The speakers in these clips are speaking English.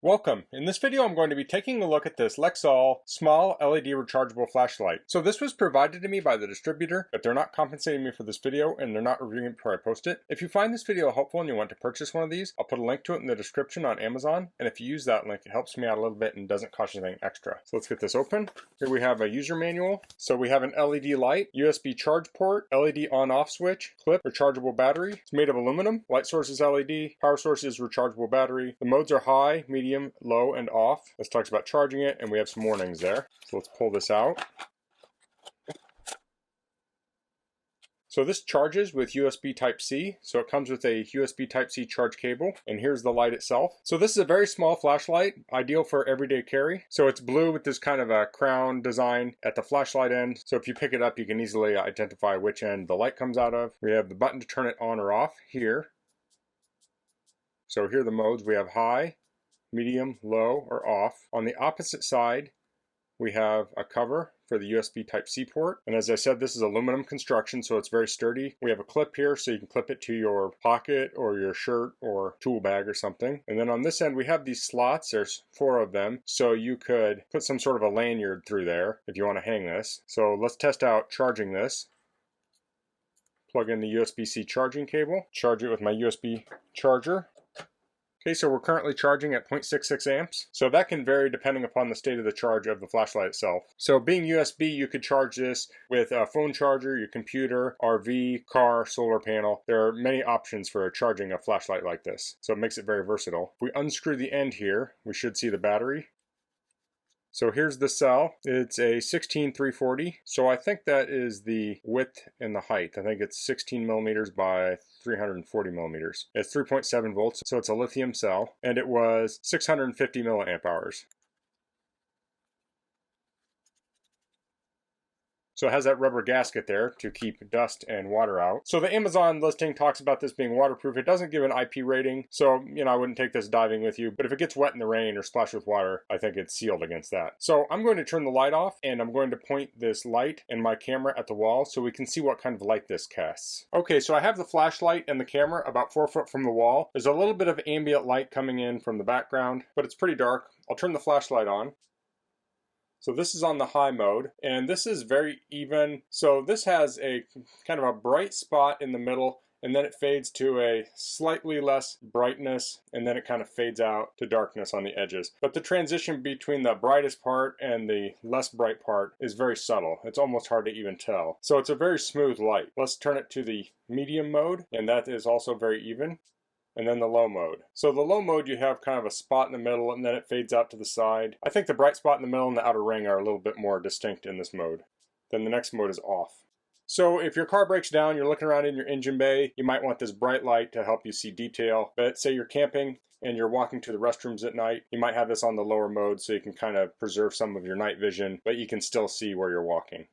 Welcome. In this video I'm going to be taking a look at this Lexall small LED rechargeable flashlight. So this was provided to me by the distributor, but they're not compensating me for this video and they're not reviewing it before I post it. If you find this video helpful and you want to purchase one of these, I'll put a link to it in the description on Amazon, and if you use that link it helps me out a little bit and doesn't cost you anything extra. So let's get this open. Here we have a user manual. So we have an LED light, USB charge port, LED on-off switch, clip, rechargeable battery. It's made of aluminum. Light source is LED, power source is rechargeable battery. The modes are high, medium, low, and off. This talks about charging it, and we have some warnings there. So let's pull this out. So this charges with USB Type-C, so it comes with a USB Type-C charge cable, and here's the light itself. So this is a very small flashlight, ideal for everyday carry. So it's blue with this kind of a crown design at the flashlight end, so if you pick it up you can easily identify which end the light comes out of. We have the button to turn it on or off here. So here are the modes. We have high, medium, low, or off. On the opposite side, we have a cover for the USB Type-C port. And as I said, this is aluminum construction, so it's very sturdy. We have a clip here, so you can clip it to your pocket or your shirt or tool bag or something. And then on this end, we have these slots. There's 4 of them, so you could put some sort of a lanyard through there if you want to hang this. So let's test out charging this. Plug in the USB-C charging cable, charge it with my USB charger. Okay, so we're currently charging at 0.66 amps. So that can vary depending upon the state of the charge of the flashlight itself. So being USB, you could charge this with a phone charger, your computer, RV, car, solar panel. There are many options for charging a flashlight like this. So it makes it very versatile. If we unscrew the end here, we should see the battery. So here's the cell. It's a 16340. So I think that is the width and the height. I think it's 16 millimeters by 340 millimeters. It's 3.7 volts, so it's a lithium cell, and it was 650 milliamp hours. So it has that rubber gasket there to keep dust and water out. So the Amazon listing talks about this being waterproof. It doesn't give an IP rating, so I wouldn't take this diving with you. But if it gets wet in the rain or splashed with water, I think it's sealed against that. So I'm going to turn the light off, and I'm going to point this light and my camera at the wall so we can see what kind of light this casts. Okay, so I have the flashlight and the camera about 4 foot from the wall. There's a little bit of ambient light coming in from the background, but it's pretty dark. I'll turn the flashlight on. So this is on the high mode, and this is very even. So this has a kind of a bright spot in the middle, and then it fades to a slightly less brightness, and then it kind of fades out to darkness on the edges. But the transition between the brightest part and the less bright part is very subtle. It's almost hard to even tell. So it's a very smooth light. Let's turn it to the medium mode, and that is also very even. And then the low mode. So the low mode, you have kind of a spot in the middle and then it fades out to the side. I think the bright spot in the middle and the outer ring are a little bit more distinct in this mode. Then the next mode is off. So if your car breaks down, you're looking around in your engine bay, you might want this bright light to help you see detail. But say you're camping and you're walking to the restrooms at night, you might have this on the lower mode so you can kind of preserve some of your night vision, but you can still see where you're walking.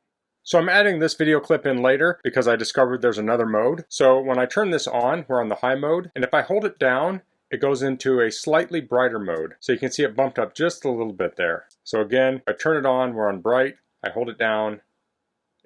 So I'm adding this video clip in later because I discovered there's another mode. So when I turn this on, we're on the high mode, and if I hold it down, it goes into a slightly brighter mode. So you can see it bumped up just a little bit there. So again, I turn it on, we're on bright, I hold it down,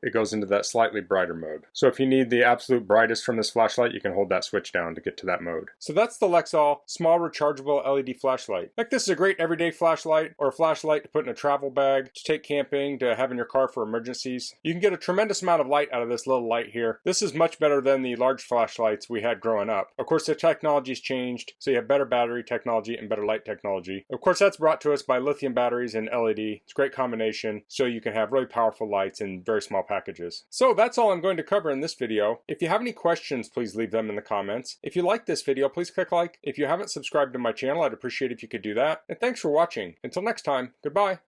it goes into that slightly brighter mode. So if you need the absolute brightest from this flashlight, you can hold that switch down to get to that mode. So that's the Lexall small rechargeable LED flashlight. Like, this is a great everyday flashlight, or a flashlight to put in a travel bag, to take camping, to have in your car for emergencies. You can get a tremendous amount of light out of this little light here. This is much better than the large flashlights we had growing up. Of course, the technology's changed, so you have better battery technology and better light technology. Of course, that's brought to us by lithium batteries and LED. It's a great combination, so you can have really powerful lights in very small packages. So that's all I'm going to cover in this video. If you have any questions, please leave them in the comments. If you like this video, please click like. If you haven't subscribed to my channel, I'd appreciate if you could do that. And thanks for watching. Until next time, goodbye.